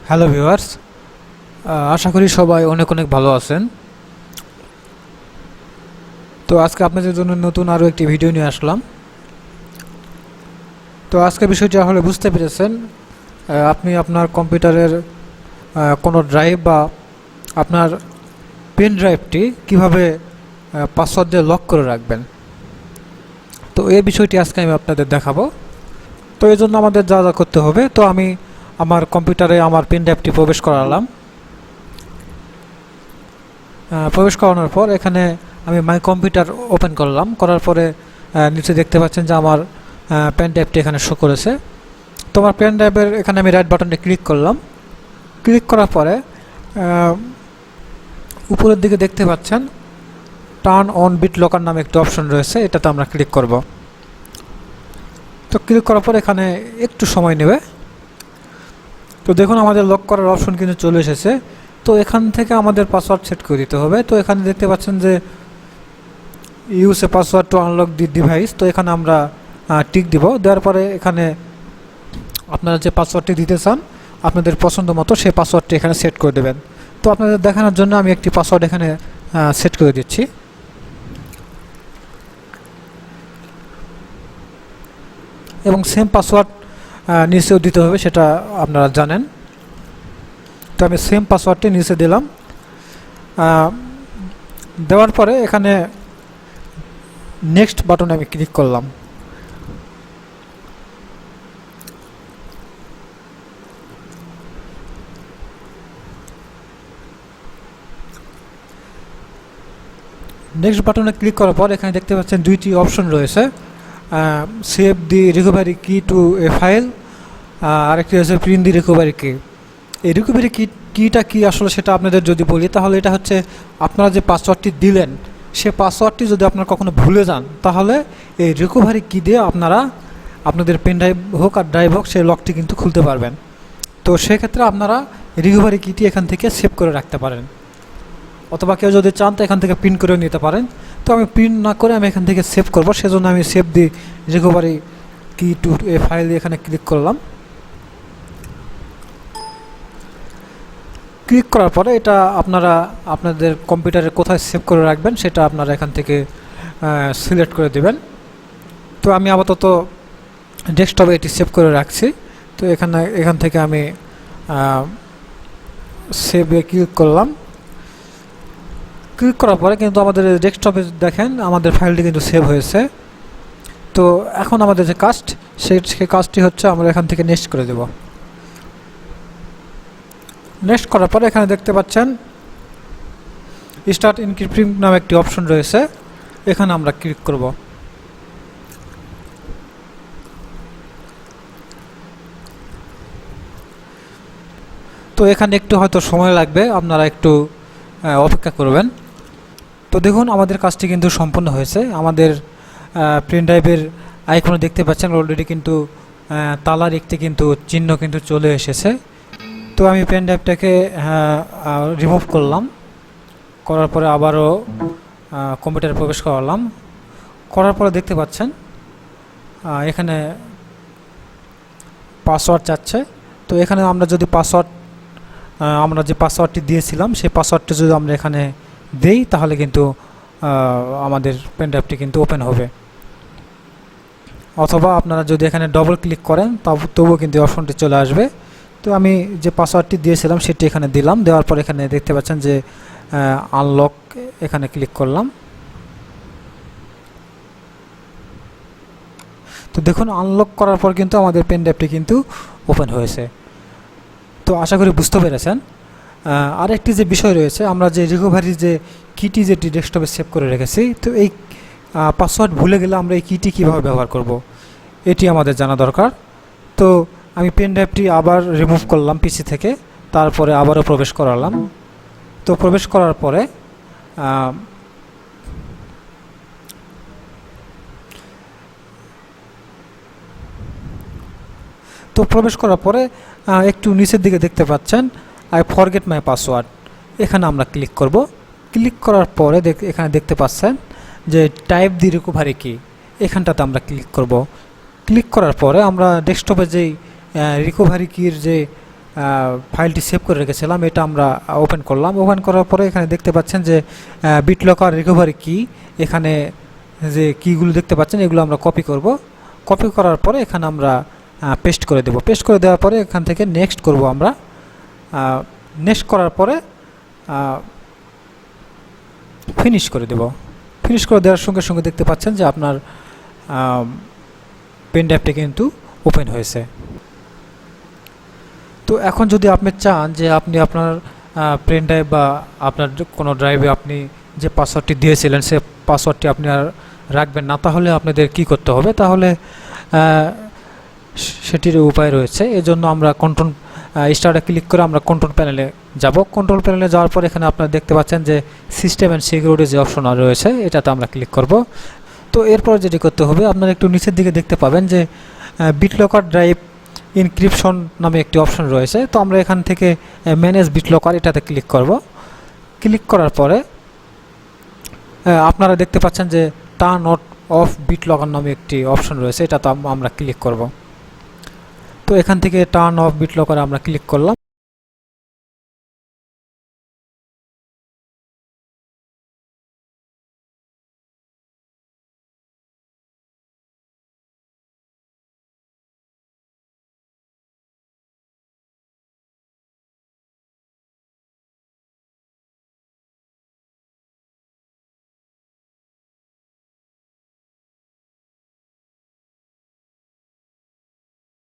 Hello viewers, আশা করি সবাই অনেক অনেক ভালো আছেন। তো আজকে আপনাদের জন্য নতুন আরও একটি ভিডিও নিয়ে আসলাম। তো আজকে বিষয়টি আসলে বুঝতে পেরেছেন, আপনি আপনার কম্পিউটারের কোনো ড্রাইভ বা আপনার পেন ড্রাইভটি কীভাবে পাসওয়ার্ড দিয়ে লক করে রাখবেন। তো এই বিষয়টি আজকে আমি আপনাদের দেখাবো। তো এই জন্য আমাদের যা যা করতে হবে, তো আমি আমার কম্পিউটারে আমার পেন ড্রাইভটি প্রবেশ করালাম। প্রবেশ করানোর পর এখানে আমি মাই কম্পিউটার ওপেন করলাম। করার পরে নিচে দেখতে পাচ্ছেন যে আমার পেন ড্রাইভটি এখানে শো করেছে। তো আমার পেন ড্রাইভের এখানে আমি রাইট বাটনে ক্লিক করলাম। ক্লিক করার পরে উপরের দিকে দেখতে পাচ্ছেন টার্ন অন বিটলকার নামে একটি অপশন রয়েছে, এটাতে আমরা ক্লিক করব। তো ক্লিক করার পর এখানে একটু সময় নেবে। তো দেখুন আমাদের লক করার অপশন কিন্তু চলে এসেছে। তো এখান থেকে আমাদের পাসওয়ার্ড সেট করে দিতে হবে। তো এখানে দেখতে পাচ্ছেন যে use a password two unlock the device. তো এখানে আমরা টিক দিব। দেওয়ার পরে এখানে আপনারা যে পাসওয়ার্ডটি দিতে চান আপনাদের পছন্দ মতো সেই পাসওয়ার্ডটি এখানে সেট করে দেবেন। তো আপনাদের দেখানোর জন্য আমি একটি পাসওয়ার্ড এখানে সেট করে দিচ্ছি। এবং সেম পাসওয়ার্ড নিচেও দিতে হবে, সেটা আপনারা জানেন। তো আমি সেম পাসওয়ার্ডটি নিচে দিলাম। দেওয়ার পরে এখানে নেক্সট বাটনে আমি ক্লিক করলাম। নেক্সট বাটনে ক্লিক করার পর এখানে দেখতে পাচ্ছেন দুইটি অপশন রয়েছে, সেভ দি রিকভারি কি টু এ ফাইল, আরেকটি হচ্ছে প্রিন্ট দি রিকভারি কি। এই রিকভারি কিটা কি আসলে সেটা আপনাদের যদি বলি, তাহলে এটা হচ্ছে আপনারা যে পাসওয়ার্ডটি দিলেন সে পাসওয়ার্ডটি যদি আপনারা কখনো ভুলে যান, তাহলে এই রিকভারি কি দিয়ে আপনারা আপনাদের পেন ড্রাইভ হোক আর ড্রাইভ হোক সেই লকটি কিন্তু খুলতে পারবেন। তো সেক্ষেত্রে আপনারা রিকভারি কিটি এখান থেকে সেভ করে রাখতে পারেন, অথবা কেউ যদি চান তো এখান থেকে প্রিন্ট করে নিতে পারেন। তো আমি প্রিন্ট না করে আমি এখান থেকে সেভ করব, সেজন্য আমি সেভ দি রিকভারি কি টু এ ফাইল এখানে ক্লিক করলাম। ক্লিক করার পরে এটা আপনারা আপনাদের কম্পিউটারে কোথায় সেভ করে রাখবেন সেটা আপনারা এখান থেকে সিলেক্ট করে দেবেন। তো আমি আপাতত ডেস্কটপে এটি সেভ করে রাখছি। তো এখান থেকে আমি সেভে ক্লিক করলাম। ক্লিক করার পরে কিন্তু আমাদের ডেস্কটপে দেখেন আমাদের ফাইলটি কিন্তু সেভ হয়েছে। তো এখন আমাদের যে সেই কাজটি হচ্ছে আমরা এখান থেকে নেক্সট করে দেব। নেক্সট করার পরে এখানে দেখতে পাচ্ছেন স্টার্ট এনক্রিপ্টিং নামে একটি অপশন রয়েছে, এখানে আমরা ক্লিক করব। তো এখানে একটু হয়তো সময় লাগবে, আপনারা একটু অপেক্ষা করবেন। তো দেখুন আমাদের কাজটি কিন্তু সম্পূর্ণ হয়েছে। আমাদের পেন ড্রাইভের আইকনে দেখতে পাচ্ছেন অলরেডি কিন্তু তালার একটি কিন্তু চিহ্ন কিন্তু চলে এসেছে। তো আমি পেন ড্রাইভটাকে রিমুভ করলাম, করার পরে আবারও কম্পিউটারে প্রবেশ করালাম। করার পরে দেখতে পাচ্ছেন এখানে পাসওয়ার্ড চাচ্ছে। তো এখানে আমরা যদি আমরা যে পাসওয়ার্ডটি দিয়েছিলাম সেই পাসওয়ার্ডটি যদি আমরা এখানে দেই তাহলে কিন্তু আমাদের পেন ড্রাইভটি কিন্তু ওপেন হবে। অথবা আপনারা যদি এখানে ডবল ক্লিক করেন তবুও কিন্তু অপশনটি চলে আসবে। তো আমি যে পাসওয়ার্ডটি দিয়েছিলাম সেটি এখানে দিলাম। দেওয়ার পর এখানে দেখতে পাচ্ছেন যে আনলক, এখানে ক্লিক করলাম। তো দেখুন আনলক করার পর কিন্তু আমাদের পেন ড্রাইভটি কিন্তু ওপেন হয়েছে। তো আশা করি বুঝতে পেরেছেন। আরেকটি যে বিষয় রয়েছে, আমরা যে রিকভারি যে কিটি যেটি ডেস্কটপে সেভ করে রেখেছি, তো এই পাসওয়ার্ড ভুলে গেলে আমরা এই কিটি কীভাবে ব্যবহার করব এটি আমাদের জানা দরকার। তো আমি পেন ড্রাইভটি আবার রিমুভ করলাম পিসি থেকে, তারপরে আবারও প্রবেশ করালাম। তো প্রবেশ করার পরে একটু নিচের দিকে দেখতে পাচ্ছেন আই ফরগেট মাই পাসওয়ার্ড, এখানে আমরা ক্লিক করব। ক্লিক করার পরে এখানে দেখতে পাচ্ছেন যে টাইপ দি রিকভারি কি, এখানটাতে আমরা ক্লিক করব। ক্লিক করার পরে আমরা ডেস্কটপে যেই রিকভারি কির যে ফাইলটি সেভ করে রেখেছিলাম এটা আমরা ওপেন করলাম। ওপেন করার পরে এখানে দেখতে পাচ্ছেন যে বিটলকার রিকভারি কি, এখানে যে কিগুলো দেখতে পাচ্ছেন এগুলো আমরা কপি করব। কপি করার পরে এখানে আমরা পেস্ট করে দেব। পেস্ট করে দেওয়ার পরে এখান থেকে নেক্সট করব আমরা। নেক্সট করার পরে ফিনিশ করে দেব। ফিনিশ করে দেওয়ার সঙ্গে সঙ্গে দেখতে পাচ্ছেন যে আপনার পেন ড্রাইভটি কিন্তু ওপেন হয়েছে। তো এখন যদি আপনি চান যে আপনি আপনার পেন ড্রাইভ বা আপনার কোনো ড্রাইভে আপনি যে পাসওয়ার্ডটি দিয়েছিলেন সে পাসওয়ার্ডটি আপনি আর রাখবেন না, তাহলে আপনাদের কি করতে হবে? তাহলে সেটির উপায় রয়েছে। এজন্য আমরা কন্ট্রোল স্টার্টে ক্লিক করে আমরা কন্ট্রোল প্যানেলে যাব। কন্ট্রোল প্যানেলে যাওয়ার পর এখানে আপনারা দেখতে পাচ্ছেন যে সিস্টেম অ্যান্ড সিকিউরিটি যে অপশন রয়েছে এটাতে আমরা ক্লিক করব। তো এরপর যেটি করতে হবে, আপনারা একটু নিচের দিকে দেখতে পাবেন যে বিটলকার ড্রাইভ ইনক্রিপশন নামে একটি অপশন রয়েছে। তো আমরা এখান থেকে ম্যানেজ বিটলকার এটাতে ক্লিক করব। ক্লিক করার পরে আপনারা দেখতে পাচ্ছেন যে টার্ন অফ বিটলকার নামে একটি অপশন রয়েছে, এটাতে আমরা ক্লিক করব। তো এখান থেকে টার্ন অফ বিটলকার আমরা ক্লিক করলাম।